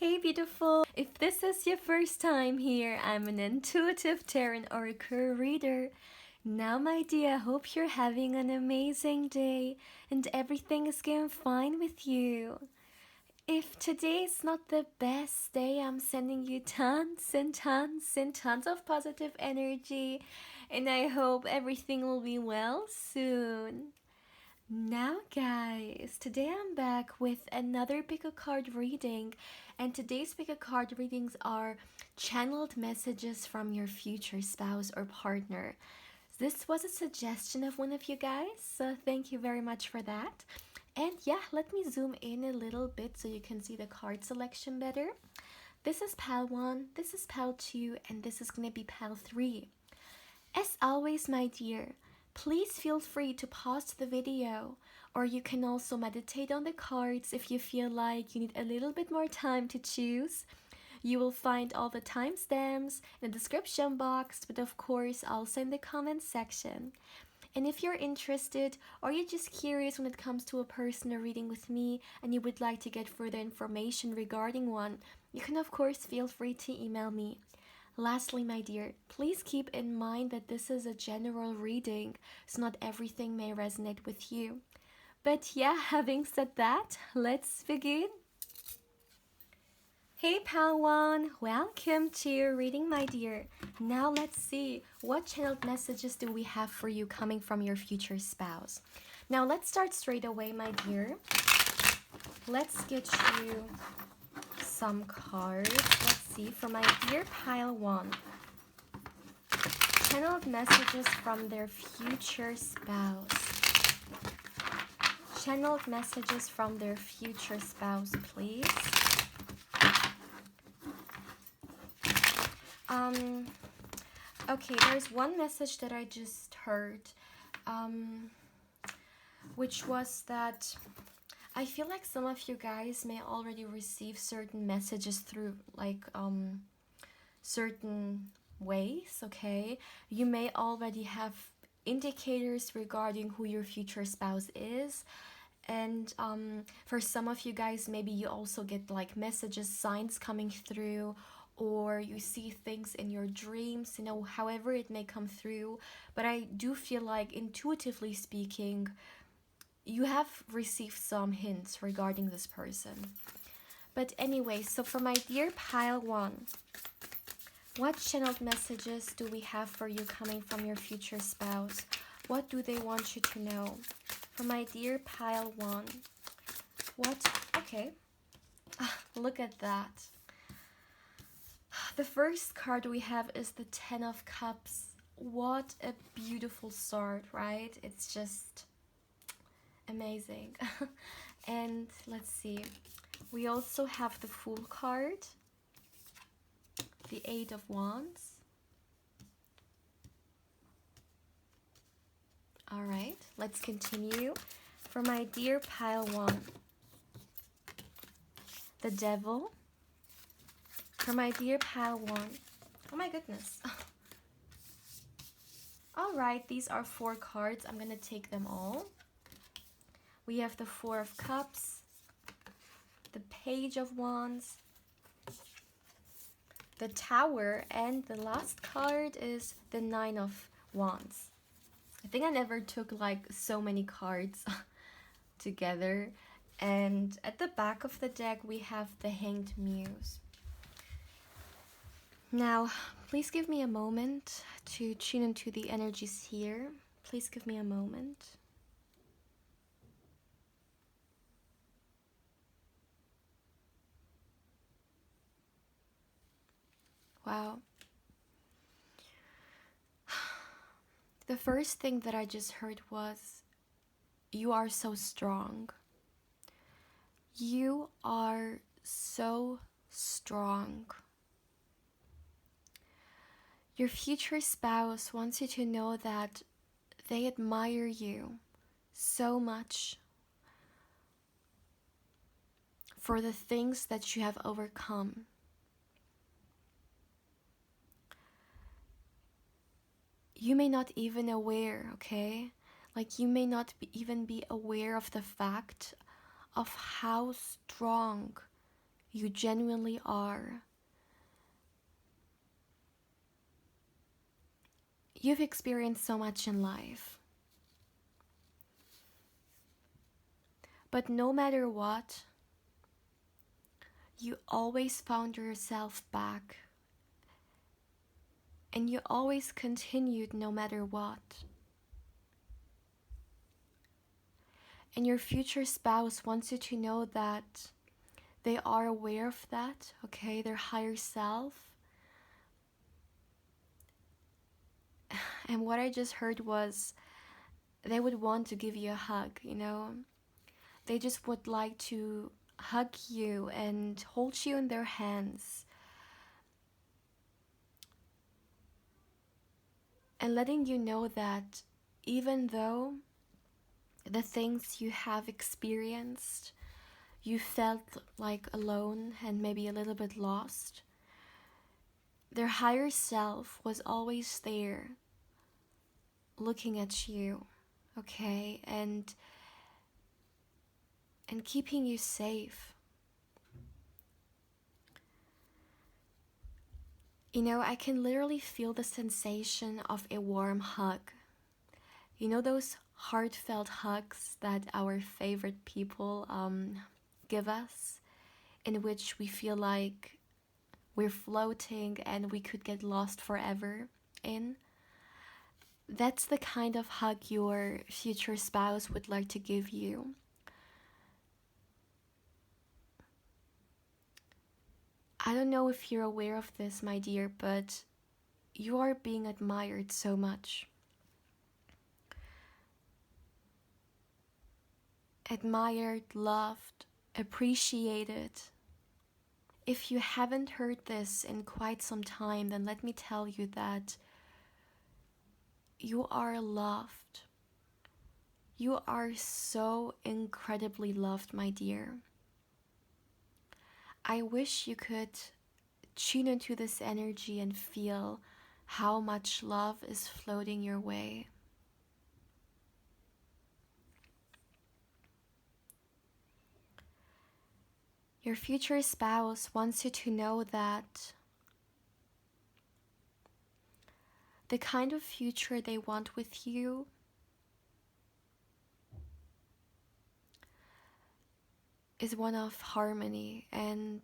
Hey beautiful! If this is your first time here, I'm an intuitive tarot oracle reader. Now my dear, I hope you're having an amazing day and everything is going fine with you. If today is not the best day, I'm sending you tons and tons and tons of positive energy, and I hope everything will be well soon. Now guys, today I'm back with another pick a card reading, and today's pick a card readings are channeled messages from your future spouse or partner. This was a suggestion of one of you guys, so thank you very much for that. And yeah, let me zoom in a little bit so you can see the card selection better. This is pile 1, this is pile 2, and this is going to be pile 3. As always, my dear, please feel free to pause the video, or you can also meditate on the cards if you feel like you need a little bit more time to choose. You will find all the timestamps in the description box, but of course also in the comments section. And if you're interested or you're just curious when it comes to a personal reading with me and you would like to get further information regarding one, you can of course feel free to email me. Lastly, my dear, please keep in mind that this is a general reading, so not everything may resonate with you. But yeah, having said that, let's begin. Hey pal one, welcome to your reading, my dear. Now let's see, what channeled messages do we have for you coming from your future spouse? Now let's start straight away, my dear. Let's get you some cards. Let's see, for my dear pile 1, channeled messages from their future spouse. Channeled messages from their future spouse, please. Okay, there's one message that I just heard, which was that I feel like some of you guys may already receive certain messages through like certain ways, okay? You may already have indicators regarding who your future spouse is, and for some of you guys, maybe you also get like messages, signs coming through, or you see things in your dreams, you know, however it may come through. But I do feel like, intuitively speaking, you have received some hints regarding this person. But anyway, so for my dear pile 1, what channeled messages do we have for you coming from your future spouse? What do they want you to know? For my dear pile 1, okay, look at that. The first card we have is the 10 of Cups. What a beautiful start, right? It's just amazing. And let's see, we also have the Fool card, the 8 of Wands. All right, let's continue. For my dear pile 1, the Devil. For my dear pile 1, oh my goodness. All right, these are 4 cards. I'm gonna take them all. We have the 4 of Cups, the Page of Wands, the Tower, and the last card is the 9 of Wands. I think I never took like so many cards together. And at the back of the deck, we have the Hanged Muse. Now, please give me a moment to tune into the energies here. Please give me a moment. Wow. The first thing that I just heard was, you are so strong. You are so strong. Your future spouse wants you to know that they admire you so much for the things that you have overcome. You may not even aware, okay? Like, you may not even be aware of the fact of how strong you genuinely are. You've experienced so much in life. But no matter what, you always found yourself back. And you always continued no matter what. And your future spouse wants you to know that they are aware of that, okay? Their higher self. And what I just heard was they would want to give you a hug, you know? They just would like to hug you and hold you in their hands. And letting you know that even though the things you have experienced, you felt like alone and maybe a little bit lost, their higher self was always there looking at you, okay, and keeping you safe. You know, I can literally feel the sensation of a warm hug. You know those heartfelt hugs that our favorite people give us, in which we feel like we're floating and we could get lost forever in? That's the kind of hug your future spouse would like to give you. I don't know if you're aware of this, my dear, but you are being admired so much. Admired, loved, appreciated. If you haven't heard this in quite some time, then let me tell you that you are loved. You are so incredibly loved, my dear. I wish you could tune into this energy and feel how much love is floating your way. Your future spouse wants you to know that the kind of future they want with you is one of harmony and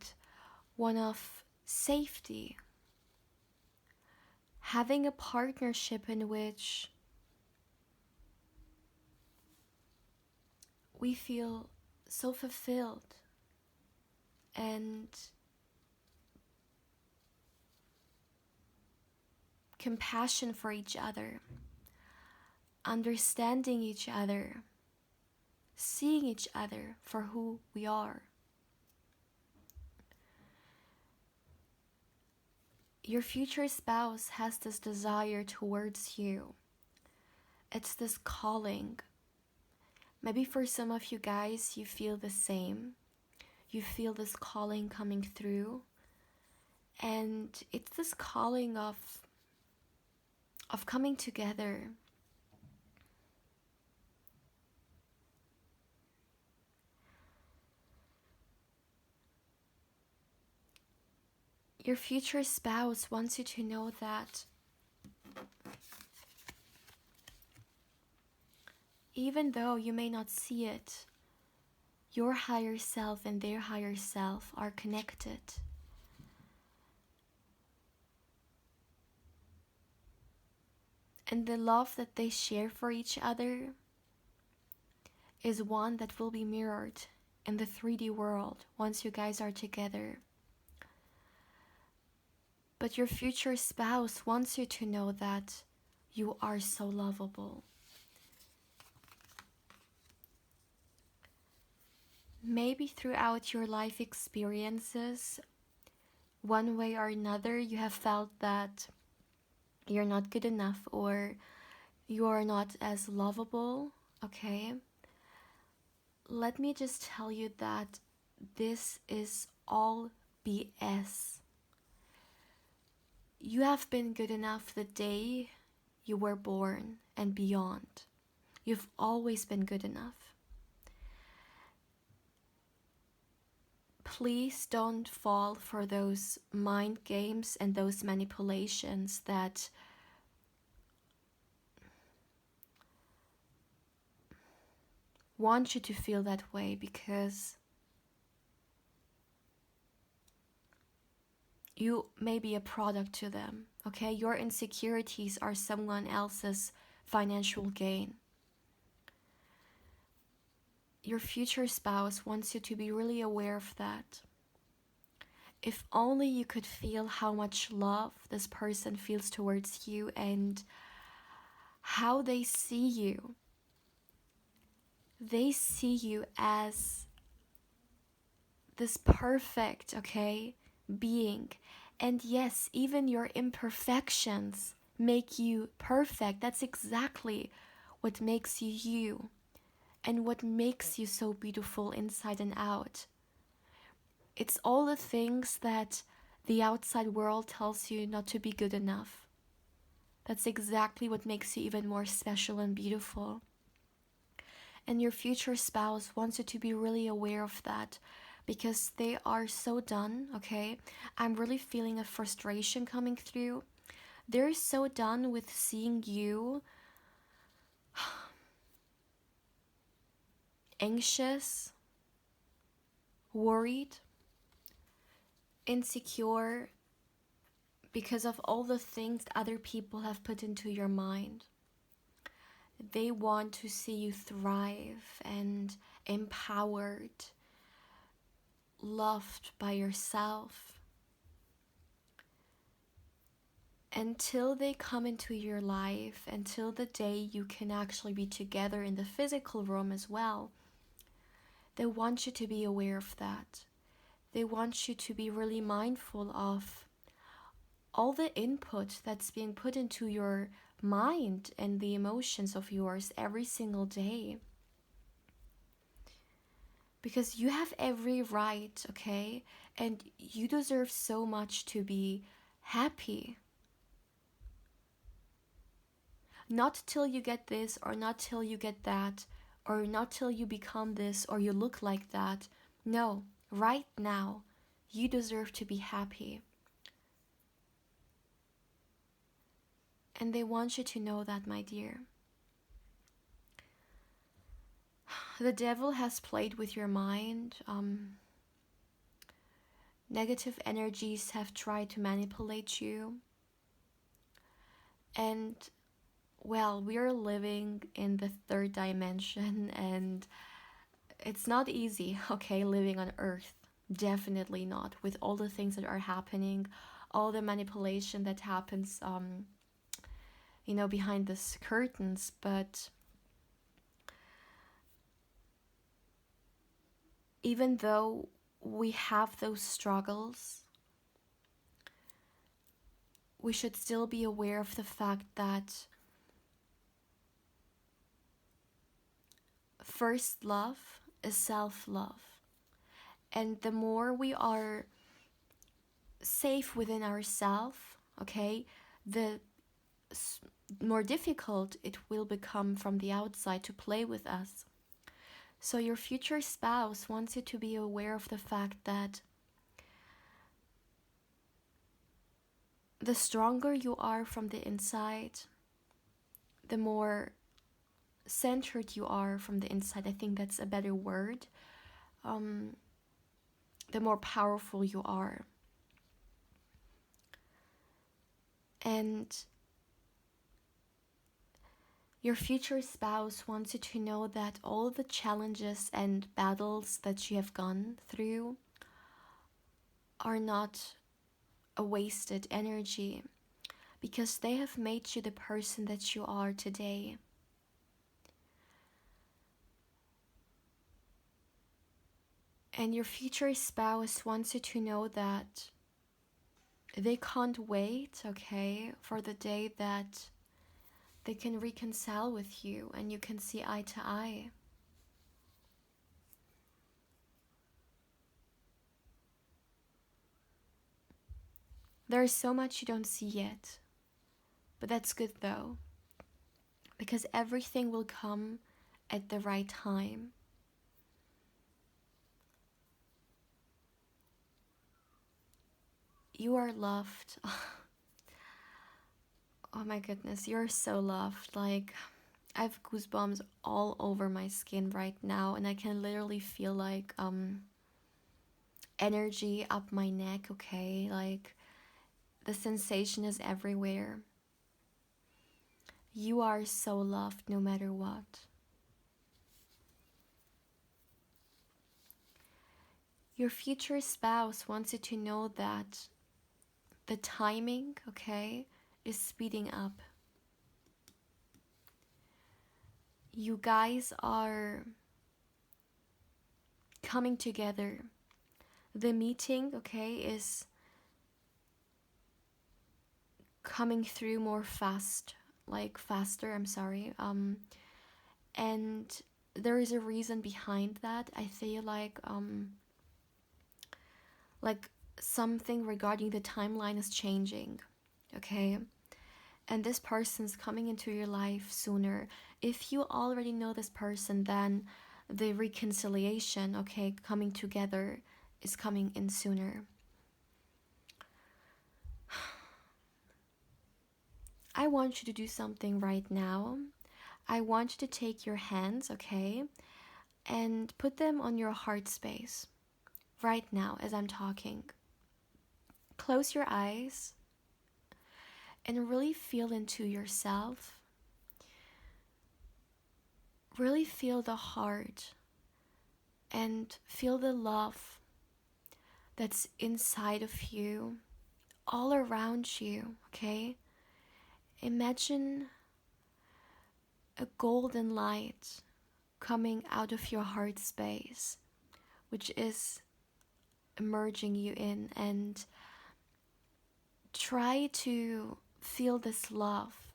one of safety. Having a partnership in which we feel so fulfilled and compassion for each other, understanding each other, seeing each other for who we are. Your future spouse has this desire towards you. It's this calling. Maybe for some of you guys, you feel the same. You feel this calling coming through. And it's this calling of coming together. Your future spouse wants you to know that even though you may not see it, your higher self and their higher self are connected. And the love that they share for each other is one that will be mirrored in the 3D world once you guys are together. But your future spouse wants you to know that you are so lovable. Maybe throughout your life experiences, one way or another, you have felt that you're not good enough or you are not as lovable, okay? Let me just tell you that this is all BS. You have been good enough the day you were born and beyond. You've always been good enough. please don't fall for those mind games and those manipulations that want you to feel that way, because you may be a product to them, okay? Your insecurities are someone else's financial gain. Your future spouse wants you to be really aware of that. If only you could feel how much love this person feels towards you and how they see you. They see you as this perfect, okay, being. And yes, even your imperfections make you perfect. That's exactly what makes you you, and what makes you so beautiful inside and out. It's all the things that the outside world tells you not to be good enough. That's exactly what makes you even more special and beautiful. And your future spouse wants you to be really aware of that, because they are so done, okay? I'm really feeling a frustration coming through. They're so done with seeing you anxious, worried, insecure, because of all the things that other people have put into your mind. They want to see you thrive and empowered, loved by yourself. Until they come into your life, until the day you can actually be together in the physical room as well, they want you to be aware of that. They want you to be really mindful of all the input that's being put into your mind and the emotions of yours every single day. Because you have every right, okay? And you deserve so much to be happy. Not till you get this, or not till you get that, or not till you become this, or you look like that. No, right now, you deserve to be happy. And they want you to know that, my dear. The devil has played with your mind. Negative energies have tried to manipulate you. And, well, we are living in the third dimension, and it's not easy, okay, living on Earth. Definitely not, with all the things that are happening, all the manipulation that happens, behind the curtains. But even though we have those struggles, we should still be aware of the fact that first love is self-love. And the more we are safe within ourselves, okay, the more difficult it will become from the outside to play with us. So your future spouse wants you to be aware of the fact that the stronger you are from the inside, the more centered you are from the inside, I think that's a better word, the more powerful you are. And your future spouse wants you to know that all the challenges and battles that you have gone through are not a wasted energy, because they have made you the person that you are today. And your future spouse wants you to know that they can't wait, okay, for the day that they can reconcile with you and you can see eye to eye. There is so much you don't see yet, but that's good though, because everything will come at the right time. You are loved. Oh my goodness, you're so loved. Like, I have goosebumps all over my skin right now, and I can literally feel like energy up my neck, okay? Like, the sensation is everywhere. You are so loved no matter what. Your future spouse wants you to know that the timing, okay, is speeding up. You guys are coming together. The meeting, okay, is coming through more faster, I'm sorry. And there is a reason behind that. I feel like something regarding the timeline is changing, okay? And this person's coming into your life sooner. If you already know this person, then the reconciliation, okay, coming together is coming in sooner. I want you to do something right now. I want you to take your hands, okay, and put them on your heart space right now as I'm talking. Close your eyes and really feel into yourself. Really feel the heart and feel the love that's inside of you, all around you, okay? Imagine a golden light coming out of your heart space, which is emerging you in, and try to feel this love,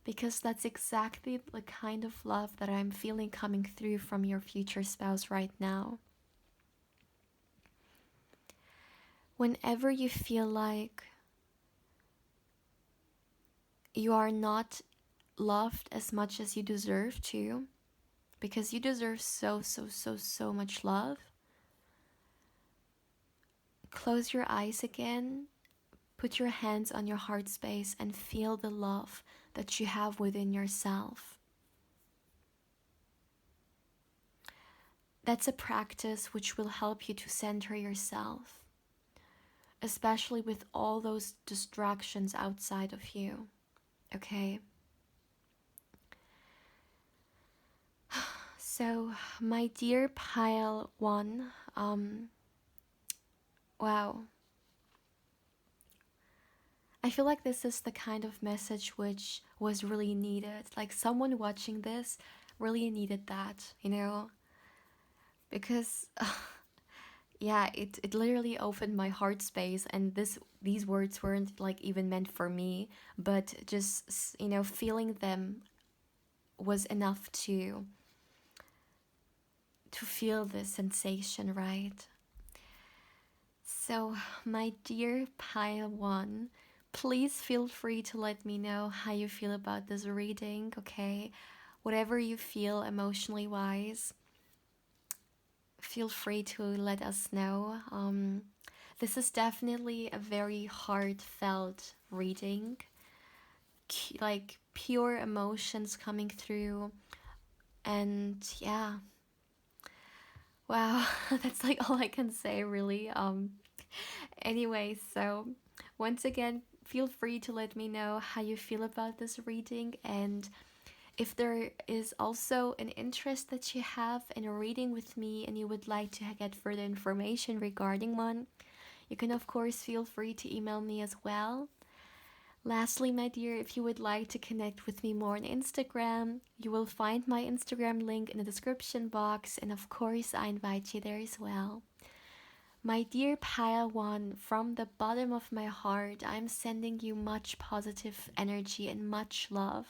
because that's exactly the kind of love that I'm feeling coming through from your future spouse right now. Whenever you feel like you are not loved as much as you deserve to, because you deserve so much love, close your eyes again, put your hands on your heart space, and feel the love that you have within yourself. That's a practice which will help you to center yourself, especially with all those distractions outside of you, okay? So, my dear pile 1, wow. I feel like this is the kind of message which was really needed. Like, someone watching this really needed that, you know? Because, yeah, it literally opened my heart space, and these words weren't like even meant for me, but just, you know, feeling them was enough to feel the sensation, right? So, my dear pile 1, please feel free to let me know how you feel about this reading, okay? Whatever you feel emotionally wise, feel free to let us know. This is definitely a very heartfelt reading, like pure emotions coming through, and yeah. Wow, that's like all I can say, really. Anyway, so once again, feel free to let me know how you feel about this reading, and if there is also an interest that you have in a reading with me and you would like to get further information regarding one, you can of course feel free to email me as well. Lastly, my dear, if you would like to connect with me more on Instagram, you will find my Instagram link in the description box, and of course I invite you there as well. My dear pile 1, from the bottom of my heart, I'm sending you much positive energy and much love.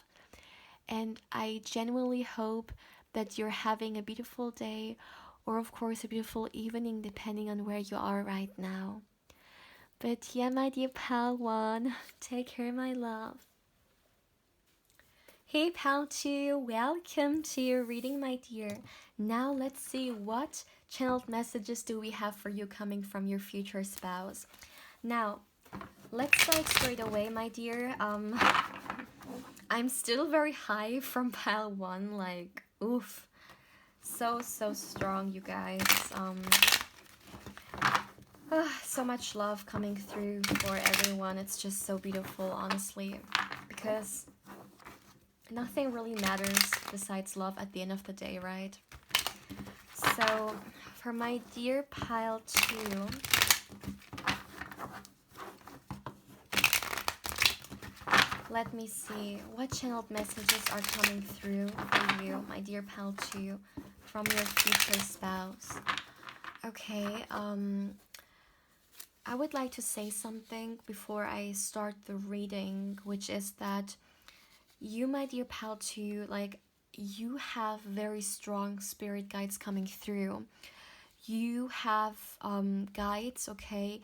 And I genuinely hope that you're having a beautiful day, or of course a beautiful evening, depending on where you are right now. But yeah, my dear pal 1, take care, my love. Hey pal 2, welcome to your reading, my dear. Now let's see what channeled messages do we have for you coming from your future spouse. Now, Let's start straight away, my dear. I'm still very high from pile 1, like, oof. So strong, you guys. So much love coming through for everyone. It's just so beautiful, honestly, because nothing really matters besides love at the end of the day, right? So for my dear pile 2, let me see what channeled messages are coming through for you, my dear pile 2, from your future spouse. Okay, I would like to say something before I start the reading, which is that you, my dear pal 2, like, you have very strong spirit guides coming through. You have guides, okay,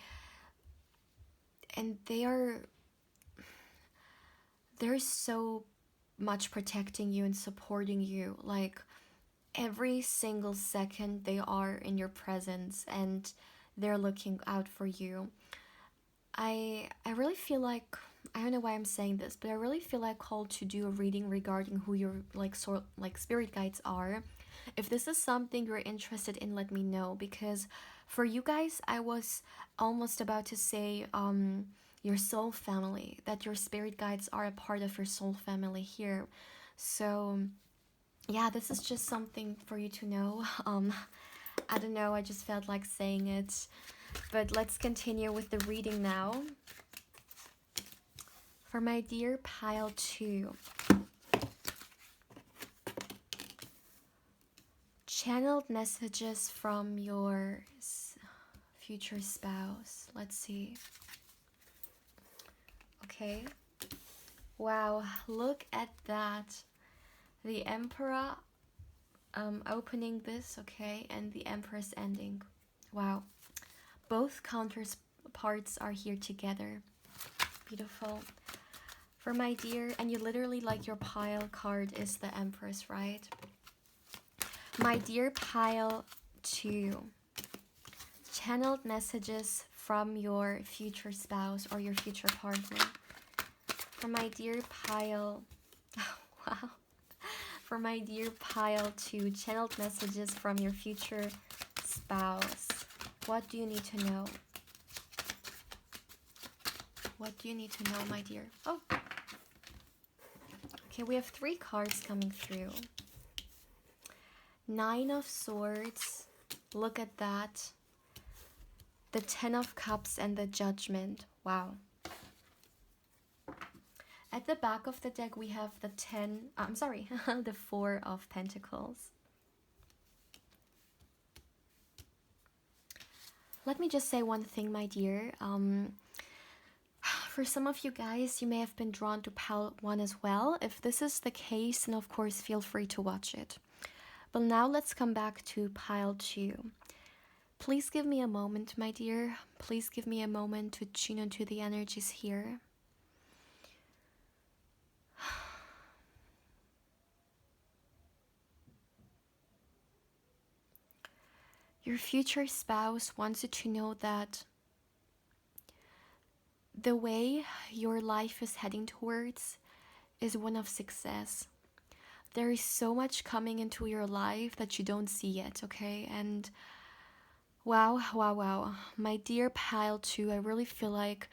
and they're so much protecting you and supporting you. Like, every single second they are in your presence and they're looking out for you. I really feel like, I don't know why I'm saying this, but I really feel like called to do a reading regarding who your like spirit guides are. If this is something you're interested in, let me know, because for you guys, I was almost about to say your soul family, that your spirit guides are a part of your soul family here. So yeah, this is just something for you to know. I don't know, I just felt like saying it. But let's continue with the reading now. For my dear pile 2, channeled messages from your future spouse. Let's see. Okay. Wow, look at that. The Emperor opening this, okay, and the Empress ending. Wow. Both counterparts are here together. Beautiful. For my dear, and you literally, like, your pile card is the Empress, right? My dear pile 2, channeled messages from your future spouse or your future partner. For my dear pile, wow. For my dear pile 2, channeled messages from your future spouse. What do you need to know? What do you need to know, my dear? Oh. Okay, we have 3 cards coming through. 9 of Swords. Look at that. The 10 of Cups and the Judgment. Wow. At the back of the deck, we have the the 4 of Pentacles. Let me just say one thing, my dear. For some of you guys, you may have been drawn to pile 1 as well. If this is the case, then of course feel free to watch it. But now let's come back to pile 2. Please give me a moment, my dear. Please give me a moment to tune into the energies here. Your future spouse wants you to know that the way your life is heading towards is one of success. There is so much coming into your life that you don't see yet, okay? And wow. My dear pile 2, I really feel like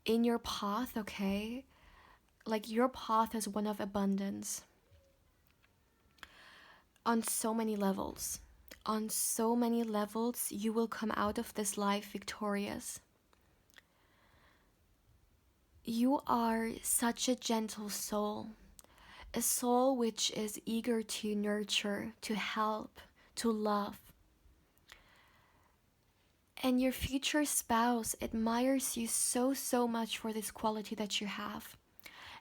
in your path, okay? Like, your path is one of abundance. On so many levels. On so many levels, you will come out of this life victorious. You are such a gentle soul. A soul which is eager to nurture, to help, to love. And your future spouse admires you so much for this quality that you have.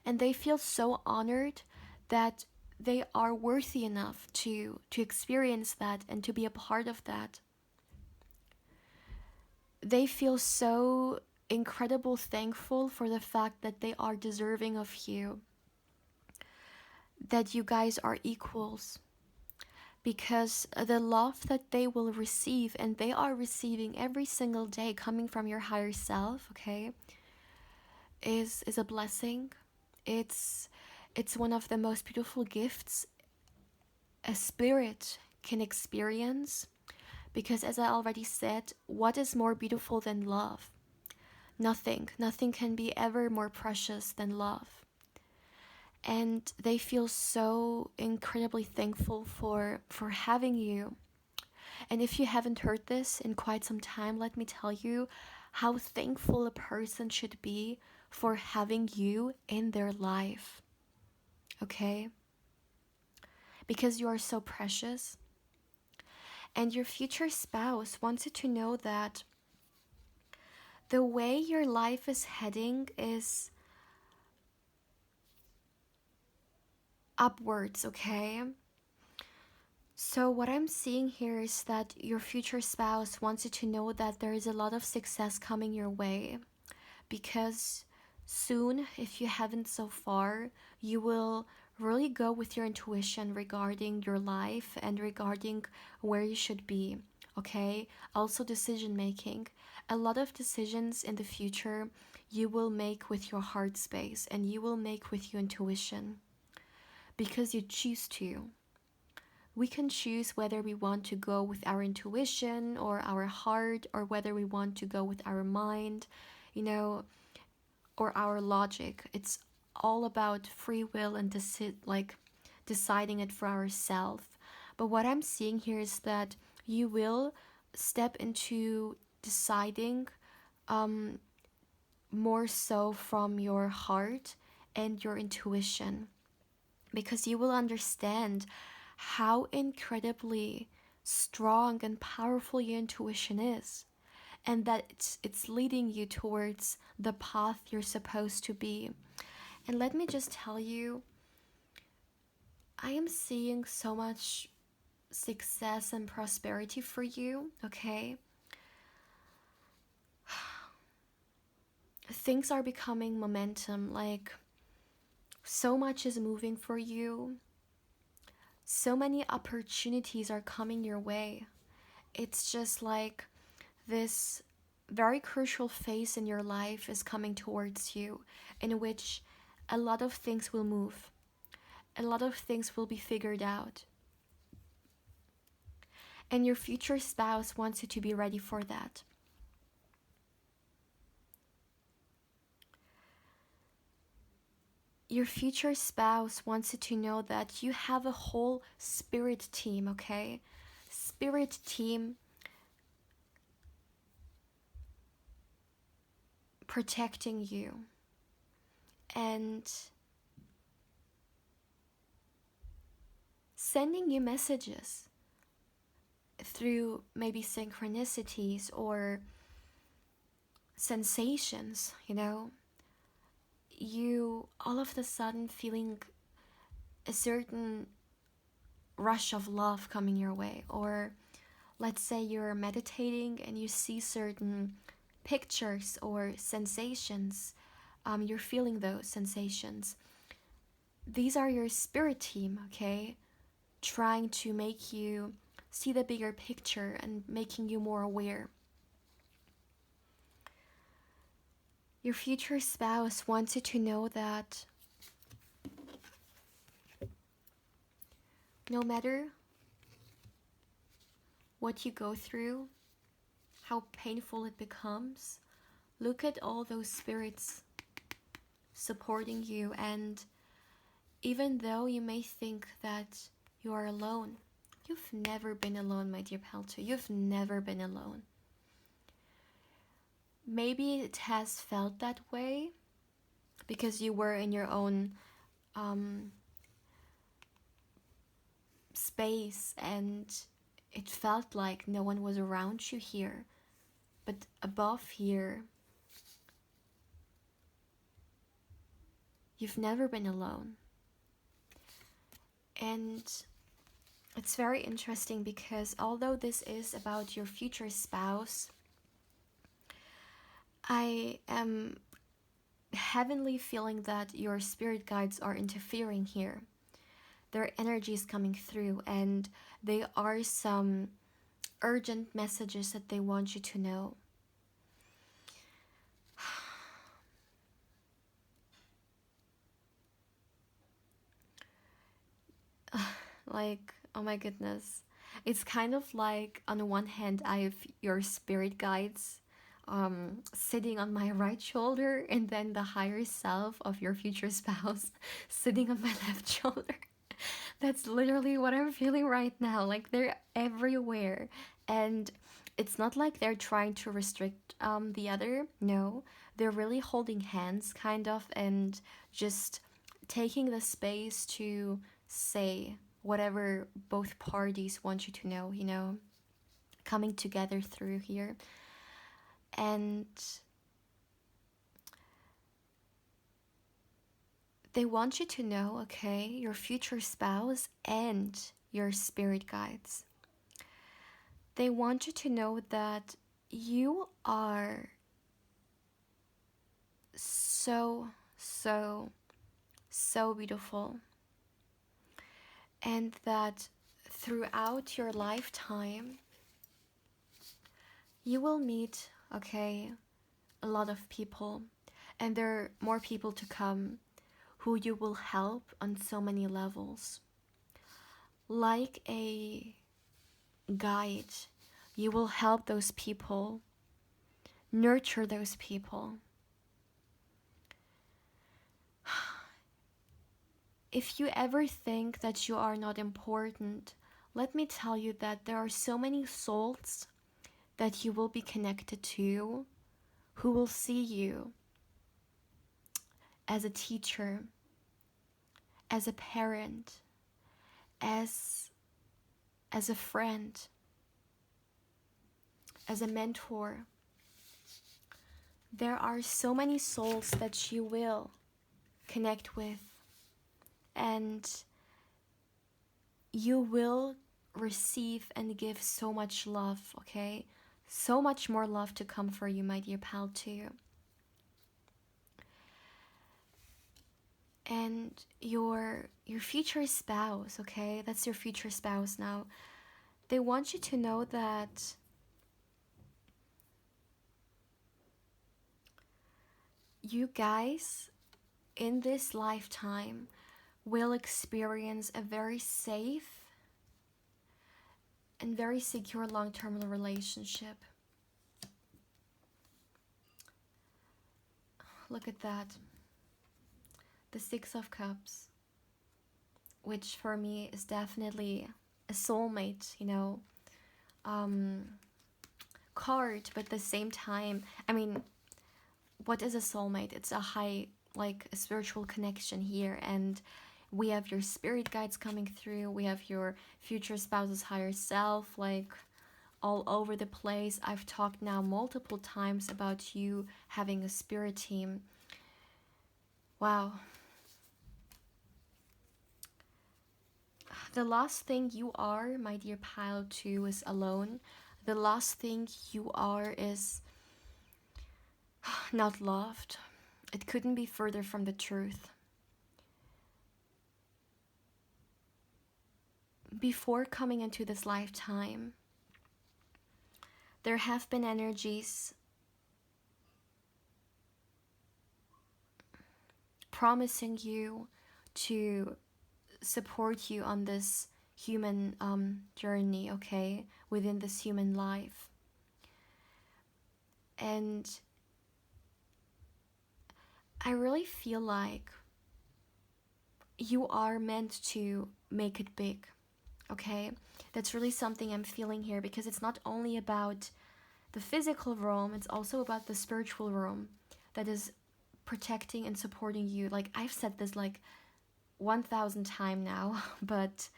And they feel so honored that they are worthy enough to experience that and to be a part of that. They feel so incredible thankful for the fact that they are deserving of you. That you guys are equals. because the love that they will receive, and they are receiving every single day coming from your higher self, okay, is a blessing. It's one of the most beautiful gifts a spirit can experience, because as I already said, what is more beautiful than love? Nothing can be ever more precious than love. And they feel so incredibly thankful for having you. And if you haven't heard this in quite some time, let me tell you how thankful a person should be for having you in their life. Okay? Because you are so precious. And your future spouse wants you to know that the way your life is heading is upwards, okay? So what I'm seeing here is that your future spouse wants you to know that there is a lot of success coming your way, because soon, if you haven't so far, you will really go with your intuition regarding your life and regarding where you should be, okay? Also decision making. A lot of decisions in the future you will make with your heart space, and you will make with your intuition, because you choose to. We can choose whether we want to go with our intuition or our heart, or whether we want to go with our mind, you know, or our logic. It's all about free will and deciding it for ourselves. But what I'm seeing here is that you will step into deciding more so from your heart and your intuition, because you will understand how incredibly strong and powerful your intuition is, and that it's leading you towards the path you're supposed to be. And let me just tell you, I am seeing so much success and prosperity for you, okay? Things are becoming momentum, like so much is moving for you. So many opportunities are coming your way. It's just like this very crucial phase in your life is coming towards you, in which a lot of things will move. A lot of things will be figured out. And your future spouse wants you to be ready for that. Your future spouse wants you to know that you have a whole spirit team, okay? Spirit team protecting you and sending you messages through maybe synchronicities or sensations, you know? You all of a sudden feeling a certain rush of love coming your way, or let's say you're meditating and you see certain pictures or sensations, you're feeling those sensations. These are your spirit team, okay, trying to make you see the bigger picture and making you more aware. Your future spouse wants you to know that no matter what you go through, how painful it becomes, look at all those spirits supporting you. And even though you may think that you are alone, you've never been alone, my dear Pelto. You've never been alone. Maybe it has felt that way because you were in your own space, and it felt like no one was around you here. But above here, you've never been alone. And it's very interesting because although this is about your future spouse, I am heavenly feeling that your spirit guides are interfering here. there are energies coming through, and they are some urgent messages that they want you to know. Like, oh my goodness. It's kind of like, on the one hand, I have your spirit guides sitting on my right shoulder, and then the higher self of your future spouse sitting on my left shoulder. That's literally what I'm feeling right now. Like, they're everywhere. And it's not like they're trying to restrict the other. No, they're really holding hands, kind of, and just taking the space to say whatever both parties want you to know, you know, coming together through here. And they want you to know, okay, your future spouse and your spirit guides, they want you to know that you are so, so, so beautiful. And that throughout your lifetime, you will meet, okay, a lot of people. And there are more people to come who you will help on so many levels. Like a guide, you will help those people, nurture those people. If you ever think that you are not important, let me tell you that there are so many souls that you will be connected to who will see you as a teacher, as a parent, as a friend, as a mentor. There are so many souls that you will connect with, and you will receive and give so much love, okay? So much more love to come for you, my dear pal, too. And your future spouse, okay? That's your future spouse now. They want you to know that you guys in this lifetime will experience a very safe and very secure long-term relationship. Look at that. The Six of Cups, which for me is definitely a soulmate, you know, card, but at the same time, I mean, what is a soulmate? It's a high, like a spiritual connection here, and we have your spirit guides coming through, we have your future spouse's higher self, like all over the place. I've talked now multiple times about you having a spirit team. Wow. The last thing you are, my dear pile 2, is alone. The last thing you are is not loved. It couldn't be further from the truth. Before coming into this lifetime, there have been energies promising you to support you on this human journey, okay, within this human life. And I really feel like you are meant to make it big, okay? That's really something I'm feeling here, because it's not only about the physical realm, it's also about the spiritual realm that is protecting and supporting you. Like, I've said this like 1,000 times now, but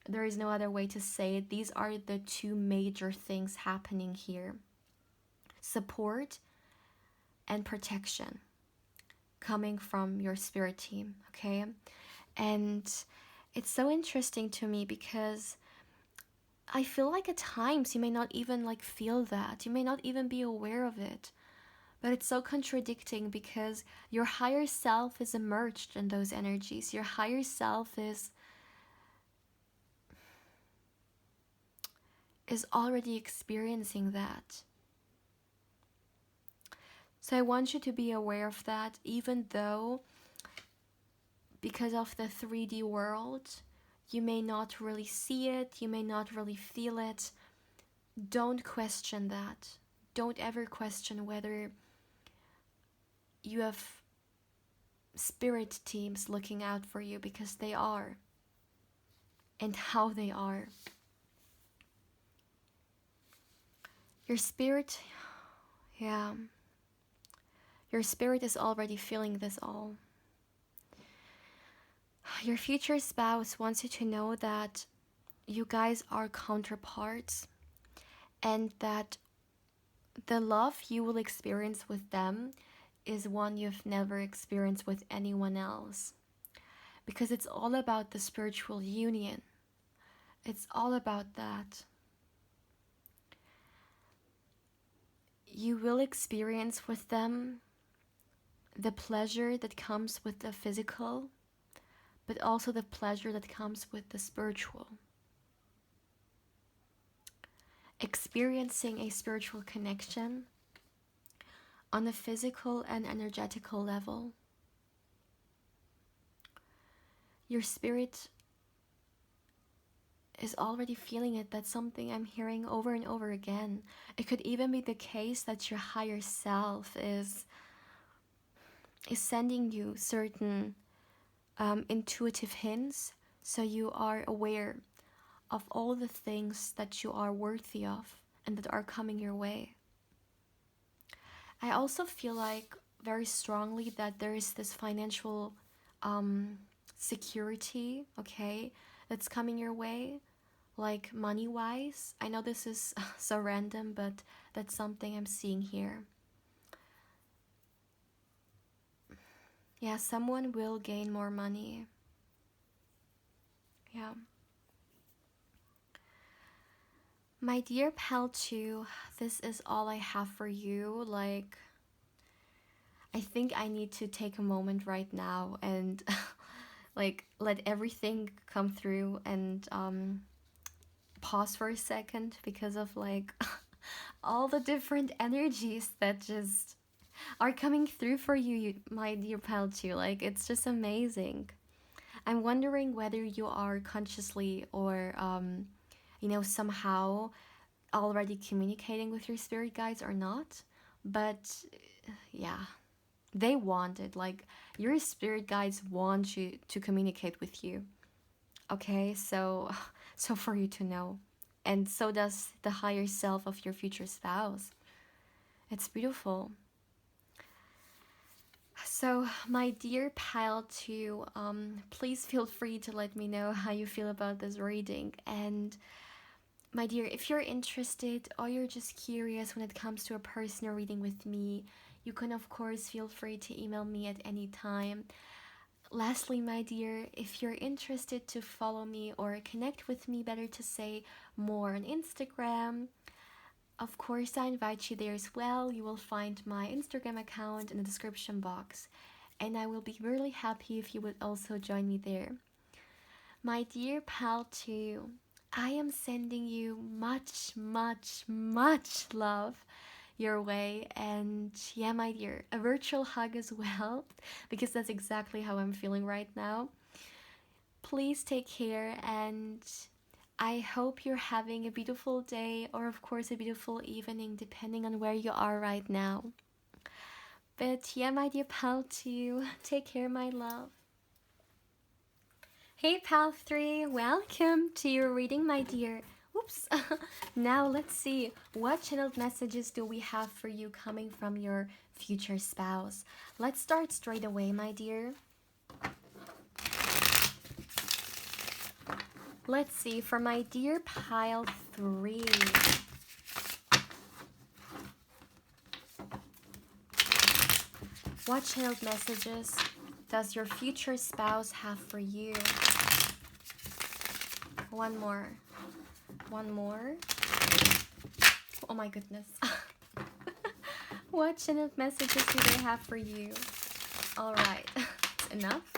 there is no other way to say it. These are the two major things happening here: support and protection coming from your spirit team, okay? And it's so interesting to me, because I feel like at times you may not even like feel that, you may not even be aware of it. But it's so contradicting, because your higher self is immersed in those energies. Your higher self is is already experiencing that. So I want you to be aware of that, even though because of the 3D world, you may not really see it, you may not really feel it. Don't question that. Don't ever question whether you have spirit teams looking out for you, because they are. And how they are. Your spirit, yeah. Your spirit is already feeling this all. Your future spouse wants you to know that you guys are counterparts, and that the love you will experience with them is one you've never experienced with anyone else. Because it's all about the spiritual union. It's all about that. You will experience with them the pleasure that comes with the physical, but also the pleasure that comes with the spiritual. Experiencing a spiritual connection on a physical and energetical level. Your spirit is already feeling it. That's something I'm hearing over and over again. It could even be the case that your higher self is sending you certain intuitive hints, so you are aware of all the things that you are worthy of and that are coming your way. I also feel like very strongly that there is this financial security, okay, that's coming your way, like money-wise. I know this is so random, but that's something I'm seeing here. Yeah, someone will gain more money. Yeah. My dear pal 2, this is all I have for you. Like, I think I need to take a moment right now and like let everything come through and pause for a second, because of like all the different energies that just are coming through for you, my dear pal 2. Like, it's just amazing. I'm wondering whether you are consciously or somehow already communicating with your spirit guides or not. But yeah, they want it. Like, your spirit guides want you to communicate with you. Okay, so for you to know. And so does the higher self of your future spouse. It's beautiful. So, my dear pile 2, please feel free to let me know how you feel about this reading. And my dear, if you're interested or you're just curious when it comes to a personal reading with me, you can of course feel free to email me at any time. Lastly, my dear, if you're interested to follow me or connect with me, better to say, more on Instagram, of course I invite you there as well. You will find my Instagram account in the description box, and I will be really happy if you would also join me there. My dear pal 2, I am sending you much, much, much love your way, and yeah, my dear, a virtual hug as well, because that's exactly how I'm feeling right now. Please take care, and I hope you're having a beautiful day, or of course a beautiful evening, depending on where you are right now. But yeah, my dear pal 2, take care, my love. Hey pal 3, welcome to your reading, my dear. Oops. Now let's see, what channeled messages do we have for you coming from your future spouse? Let's start straight away, my dear. Let's see, for my dear pile 3. What channeled messages does your future spouse have for you? One more. Oh my goodness. What channeled messages do they have for you? Alright, enough.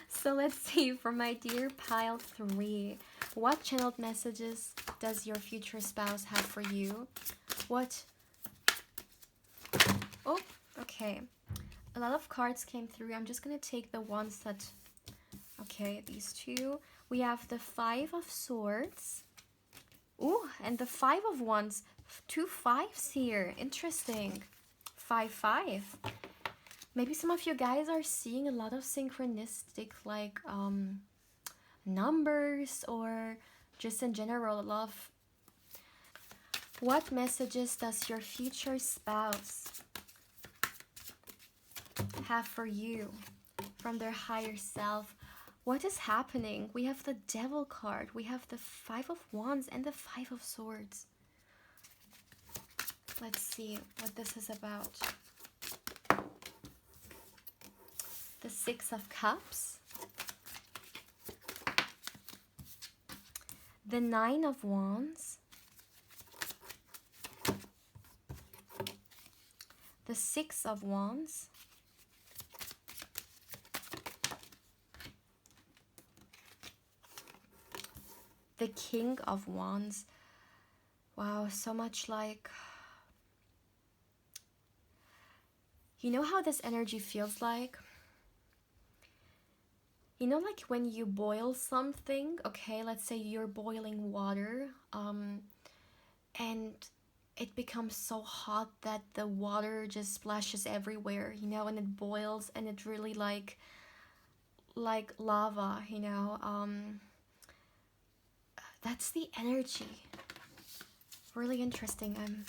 So let's see, for my dear pile 3, what channeled messages does your future spouse have for you? What? Oh, okay. A lot of cards came through. I'm just gonna take the ones that... Okay, these two. We have the Five of Swords. Ooh, and the Five of Wands. 2 5s here. Interesting. 5 5. Maybe some of you guys are seeing a lot of synchronistic, like, numbers, or just in general, a lot of... What messages does your future spouse have for you from their higher self? What is happening? We have the Devil card, we have the Five of Wands, and the Five of Swords. Let's see what this is about. The Six of Cups, the Nine of Wands, the Six of Wands, the King of Wands. Wow, so much like... You know how this energy feels like? You know, like when you boil something, okay, let's say you're boiling water, and it becomes so hot that the water just splashes everywhere, you know, and it boils, and it really like lava, you know. That's the energy. Really interesting. I'm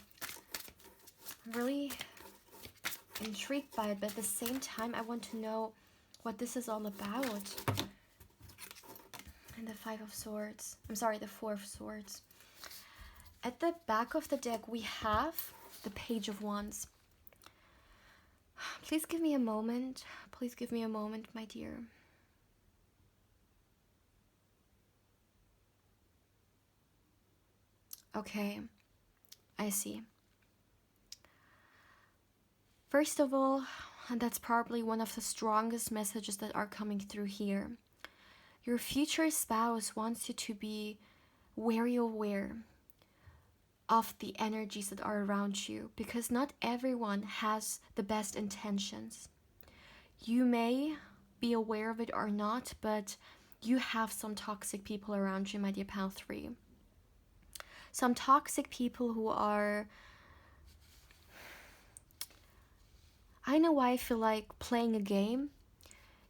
really intrigued by it, but at the same time I want to know what this is all about. And the Five of Swords, I'm sorry, the Four of Swords. At the back of the deck we have the Page of Wands. Please give me a moment. Please give me a moment, my dear. Okay, I see. First of all, and that's probably one of the strongest messages that are coming through here. Your future spouse wants you to be very aware of the energies that are around you, because not everyone has the best intentions. You may be aware of it or not, but you have some toxic people around you, my dear Pal 3. Some toxic people who are... I know why I feel like playing a game,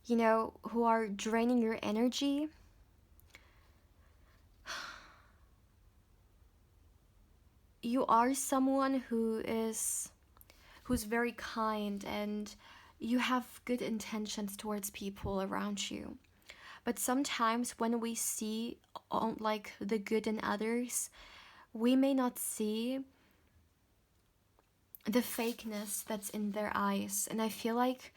you know, who are draining your energy. You are someone who's very kind, and you have good intentions towards people around you. But sometimes when we see like the good in others, we may not see the fakeness that's in their eyes. And I feel like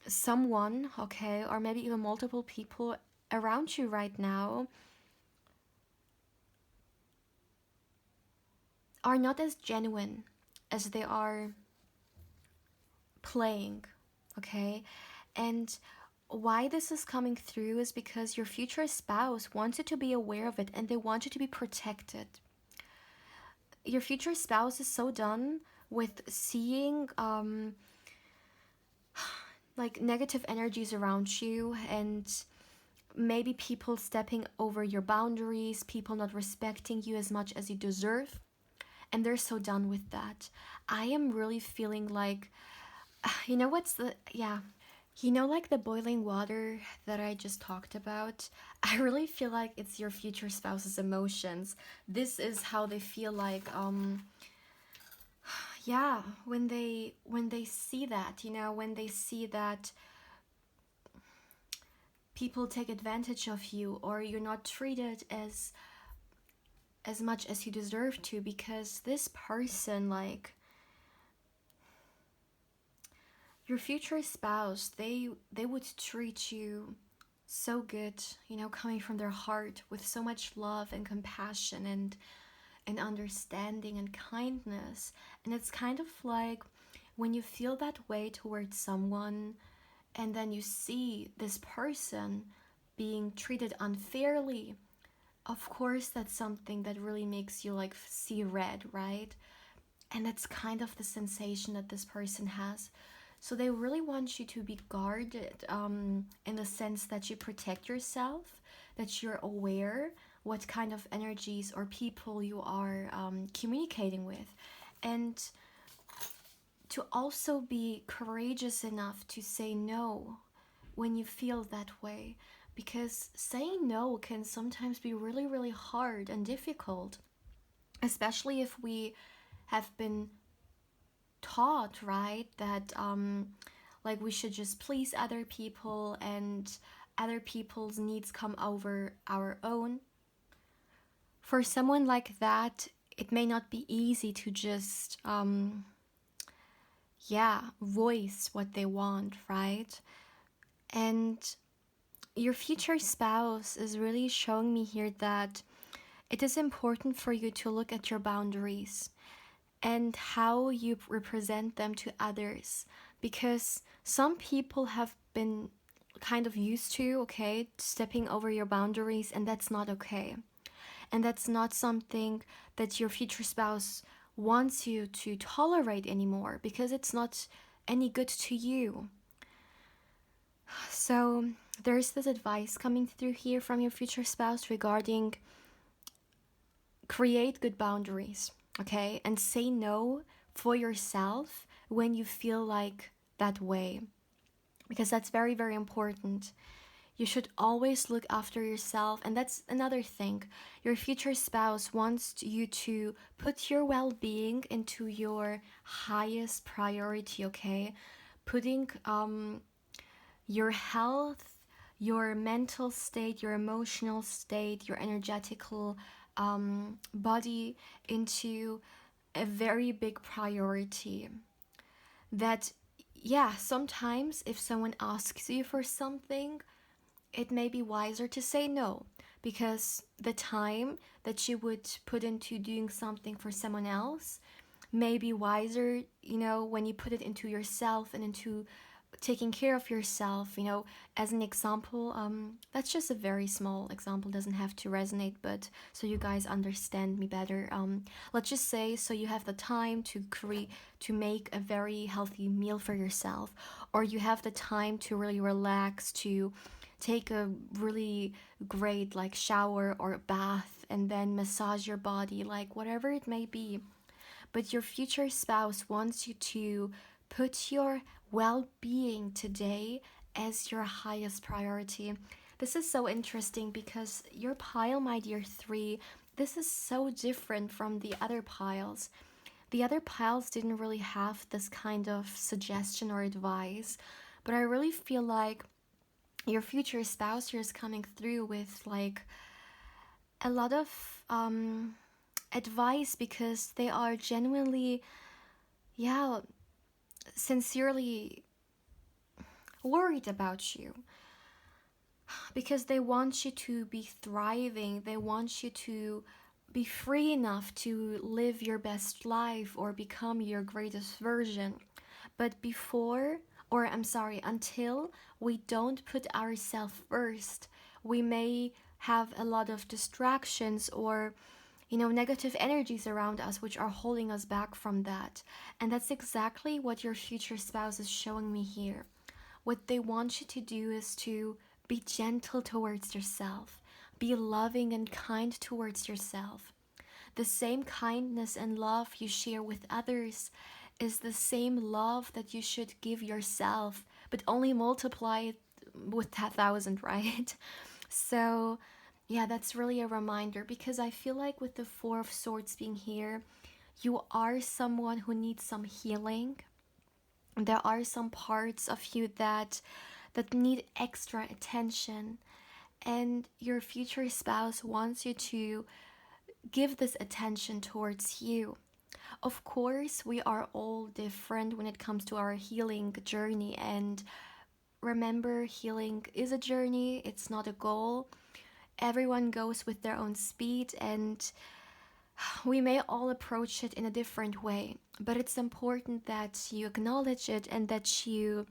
someone, okay, or maybe even multiple people around you right now are not as genuine as they are playing, okay? And why this is coming through is because your future spouse wants you to be aware of it, and they want you to be protected. Your future spouse is so done with seeing like negative energies around you, and maybe people stepping over your boundaries, people not respecting you as much as you deserve, and they're so done with that. I am really feeling like, you know what's the... yeah, you know, like the boiling water that I just talked about? I really feel like it's your future spouse's emotions. This is how they feel like, yeah, when they see that, you know, when they see that people take advantage of you, or you're not treated as much as you deserve to, because this person, like, your future spouse, they would treat you so good, you know, coming from their heart, with so much love and compassion and understanding and kindness. And it's kind of like when you feel that way towards someone, and then you see this person being treated unfairly, of course that's something that really makes you like see red, right? And that's kind of the sensation that this person has. So they really want you to be guarded, in the sense that you protect yourself, that you're aware what kind of energies or people you are communicating with, and to also be courageous enough to say no when you feel that way, because saying no can sometimes be really, really hard and difficult, especially if we have been taught, right, that like we should just please other people and other people's needs come over our own. For someone like that, it may not be easy to just yeah, voice what they want, right? And your future spouse is really showing me here that it is important for you to look at your boundaries and how you represent them to others, because some people have been kind of used to, okay, stepping over your boundaries, and that's not okay. And that's not something that your future spouse wants you to tolerate anymore, because it's not any good to you. So there's this advice coming through here from your future spouse regarding create good boundaries, okay? And say no for yourself when you feel like that way, because that's very, very important. You should always look after yourself. And that's another thing. Your future spouse wants you to put your well being into your highest priority, okay? Putting your health, your mental state, your emotional state, your energetical body into a very big priority. That, yeah, sometimes if someone asks you for something, it may be wiser to say no, because the time that you would put into doing something for someone else may be wiser, when you put it into yourself and into taking care of yourself. As an example, that's just a very small example, doesn't have to resonate, but so you guys understand me better, let's just say, so you have the time to make a very healthy meal for yourself, or you have the time to really relax, to take a really great like shower or bath and then massage your body, like whatever it may be. But your future spouse wants you to put your well-being today as your highest priority. This is so interesting because your pile, my dear 3, this is so different from the other piles. The other piles didn't really have this kind of suggestion or advice, but I really feel like your future spouse here is coming through with like a lot of advice, because they are genuinely, yeah, sincerely worried about you, because they want you to be thriving. They want you to be free enough to live your best life or become your greatest version. But before, or I'm sorry, until we don't put ourselves first, we may have a lot of distractions or negative energies around us which are holding us back from that. And that's exactly what your future spouse is showing me here. What they want you to do is to be gentle towards yourself, be loving and kind towards yourself. The same kindness and love you share with others is the same love that you should give yourself, but only multiply it with 1,000, right? So, yeah, that's really a reminder, because I feel like with the Four of Swords being here, you are someone who needs some healing. There are some parts of you that need extra attention, and your future spouse wants you to give this attention towards you. Of course, we are all different when it comes to our healing journey, and remember, healing is a journey, it's not a goal. Everyone goes with their own speed, and we may all approach it in a different way, but it's important that you acknowledge it and that you,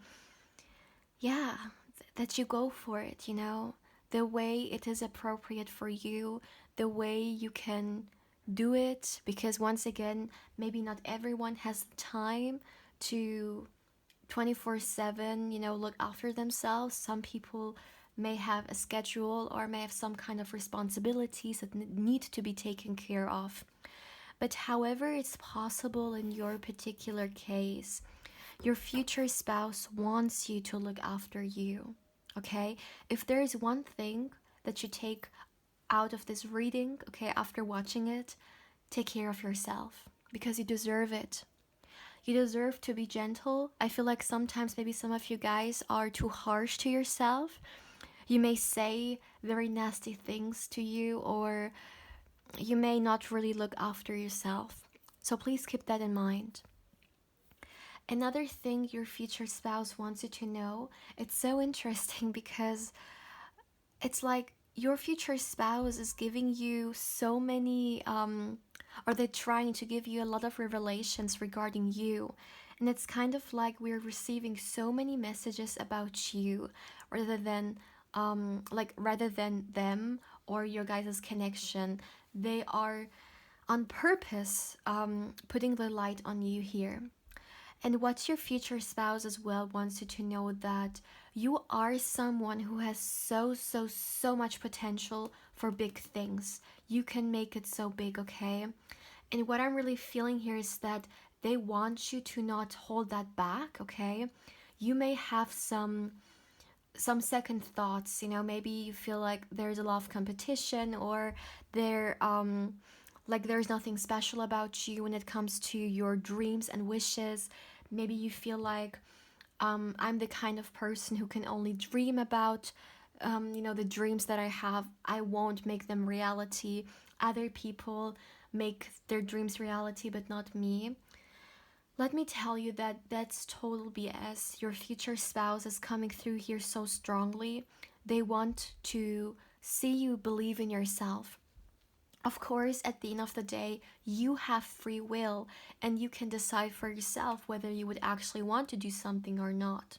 yeah, that you go for it, the way it is appropriate for you, the way you can do it, because once again, maybe not everyone has the time to 24/7, look after themselves. Some people may have a schedule or may have some kind of responsibilities that need to be taken care of. But however it's possible in your particular case, your future spouse wants you to look after you, okay? If there is one thing that you take out of this reading, okay, after watching it, take care of yourself, because you deserve it. You deserve to be gentle. I feel like sometimes maybe some of you guys are too harsh to yourself. You may say very nasty things to you, or you may not really look after yourself. So please keep that in mind. Another thing your future spouse wants you to know, it's so interesting because it's like your future spouse is giving you so many, or they're trying to give you a lot of revelations regarding you. And it's kind of like we're receiving so many messages about you rather than rather than them or your guys' connection. They are on purpose putting the light on you here. And what your future spouse as well wants you to know, that you are someone who has so much potential for big things. You can make it so big, okay? And what I'm really feeling here is that they want you to not hold that back, okay? You may have some second thoughts, maybe you feel like there's a lot of competition, or there's nothing special about you when it comes to your dreams and wishes. Maybe you feel like I'm the kind of person who can only dream about the dreams that I have. I won't make them reality. Other people make their dreams reality, but not me. Let me tell you that that's total BS. Your future spouse is coming through here so strongly. They want to see you believe in yourself. Of course, at the end of the day, you have free will and you can decide for yourself whether you would actually want to do something or not.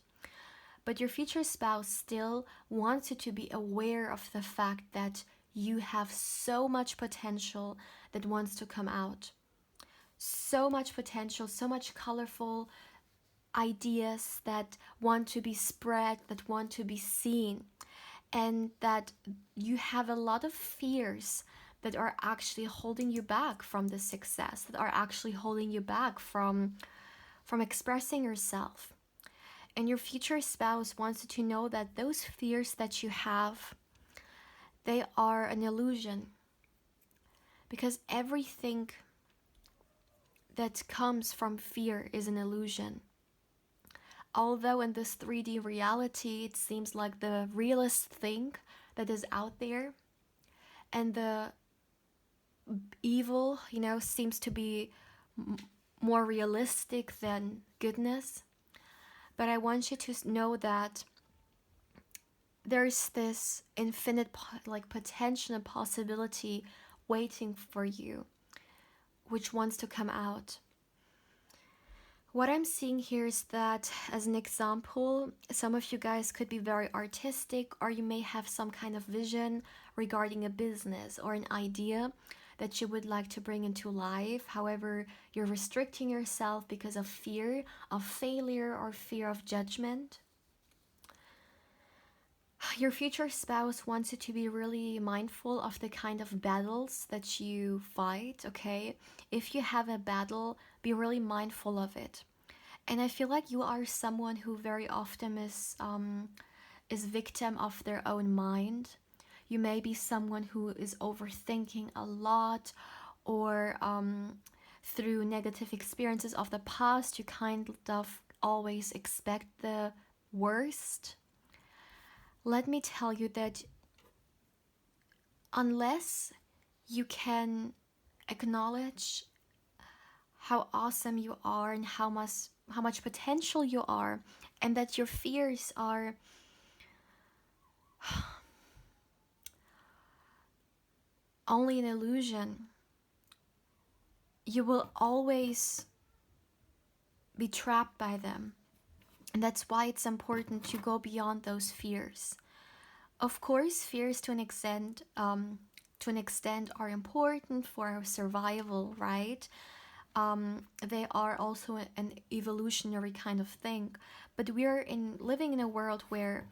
But your future spouse still wants you to be aware of the fact that you have so much potential that wants to come out. So much potential, so much colorful ideas that want to be spread, that want to be seen, and that you have a lot of fears that are actually holding you back from the success, that are actually holding you back from expressing yourself. And your future spouse wants you to know that those fears that you have, they are an illusion, because everything that comes from fear is an illusion. Although in this 3D reality, it seems like the realest thing that is out there, and the evil, seems to be more realistic than goodness. But I want you to know that there's this infinite potential and possibility waiting for you, which wants to come out. What I'm seeing here is that, as an example, some of you guys could be very artistic, or you may have some kind of vision regarding a business or an idea that you would like to bring into life. However, you're restricting yourself because of fear of failure or fear of judgment. Your future spouse wants you to be really mindful of the kind of battles that you fight, okay? If you have a battle, be really mindful of it. And I feel like you are someone who very often is victim of their own mind. You may be someone who is overthinking a lot, or through negative experiences of the past, you kind of always expect the worst. Let me tell you that unless you can acknowledge how awesome you are and how much potential you are, and that your fears are only an illusion, you will always be trapped by them. And that's why it's important to go beyond those fears. Of course, fears to an extent to an extent are important for our survival, right? They are also an evolutionary kind of thing. But we're living in a world where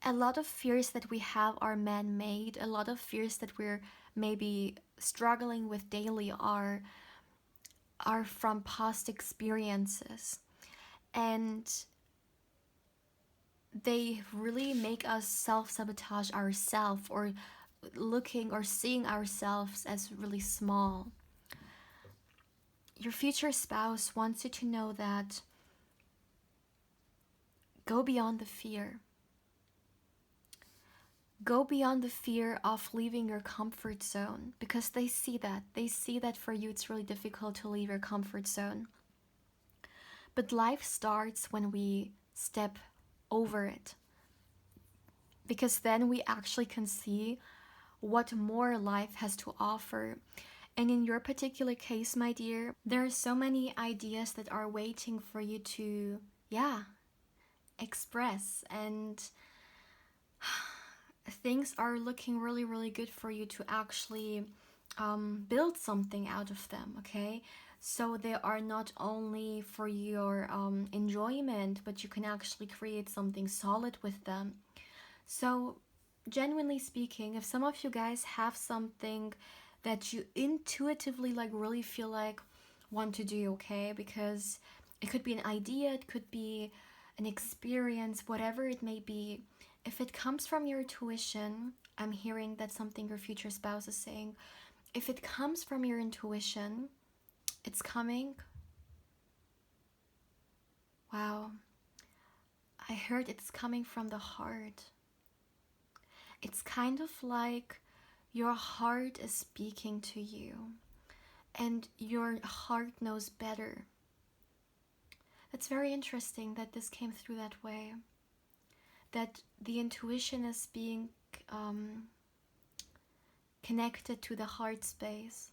a lot of fears that we have are man-made. A lot of fears that we're maybe struggling with daily are from past experiences, and they really make us self-sabotage ourselves, or looking or seeing ourselves as really small. Your future spouse wants you to know that go beyond the fear. Go beyond the fear of leaving your comfort zone, because they see that. They see that for you it's really difficult to leave your comfort zone. But life starts when we step over it, because then we actually can see what more life has to offer. And in your particular case, my dear, there are so many ideas that are waiting for you to, express, and things are looking really, really good for you to actually build something out of them, okay? So they are not only for your enjoyment, but you can actually create something solid with them. So, genuinely speaking, if some of you guys have something that you intuitively really feel like want to do, okay? Because it could be an idea, it could be an experience, whatever it may be. If it comes from your intuition, I'm hearing that's something your future spouse is saying. If it comes from your intuition, it's coming. Wow. I heard it's coming from the heart. It's kind of like your heart is speaking to you, and your heart knows better. It's very interesting that this came through that way. That the intuition is being connected to the heart space.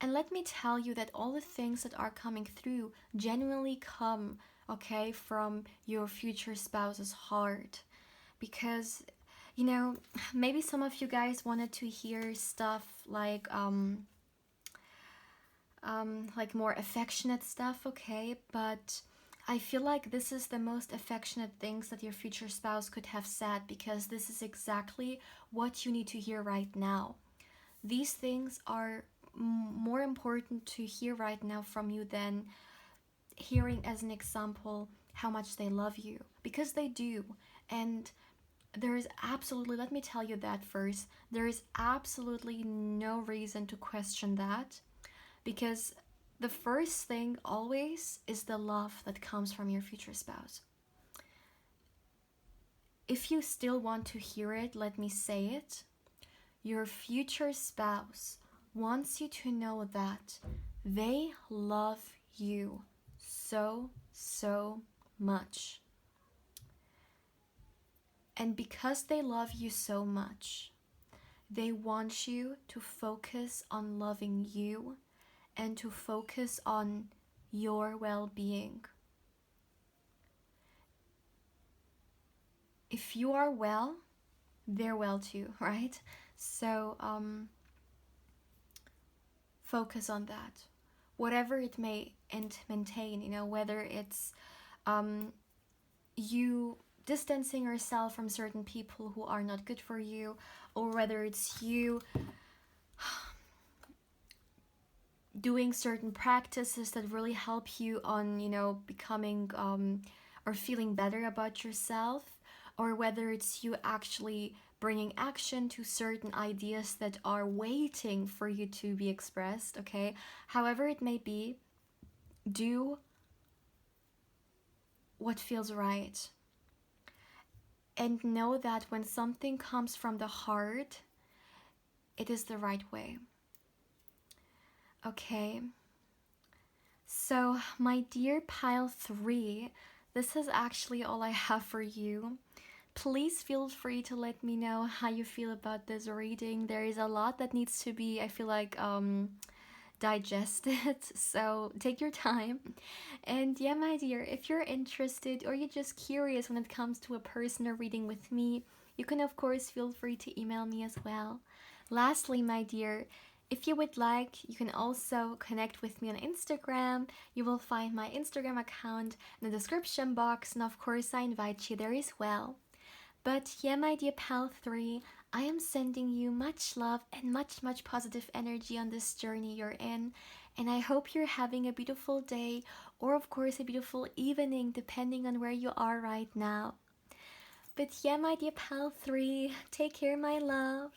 And let me tell you that all the things that are coming through genuinely come, okay, from your future spouse's heart. Because, maybe some of you guys wanted to hear stuff like more affectionate stuff, okay? But I feel like this is the most affectionate things that your future spouse could have said, because this is exactly what you need to hear right now. These things are more important to hear right now from you than hearing, as an example, how much they love you, because they do. And there is absolutely, let me tell you that first, there is absolutely no reason to question that, because the first thing always is the love that comes from your future spouse. If you still want to hear it, let me say it. Your future spouse wants you to know that they love you so, so much. And because they love you so much, they want you to focus on loving you and to focus on your well-being. If you are well, they're well too, right? So focus on that. Whatever it may maintain, whether it's you distancing yourself from certain people who are not good for you, or whether it's you doing certain practices that really help you on, becoming or feeling better about yourself, or whether it's you actually bringing action to certain ideas that are waiting for you to be expressed, okay? However it may be, do what feels right. And know that when something comes from the heart, it is the right way. Okay. So, my dear pile 3, this is actually all I have for you. Please feel free to let me know how you feel about this reading. There is a lot that needs to be, I feel like, digested, so take your time. And my dear, if you're interested or you're just curious when it comes to a personal reading with me, you can of course feel free to email me as well. Lastly, my dear, if you would like, you can also connect with me on Instagram. You will find my Instagram account in the description box, and of course I invite you there as well. But yeah, my dear pal 3, I am sending you much love and much positive energy on this journey you're in. And I hope you're having a beautiful day, or of course a beautiful evening, depending on where you are right now. But yeah, my dear pal 3, take care, my love.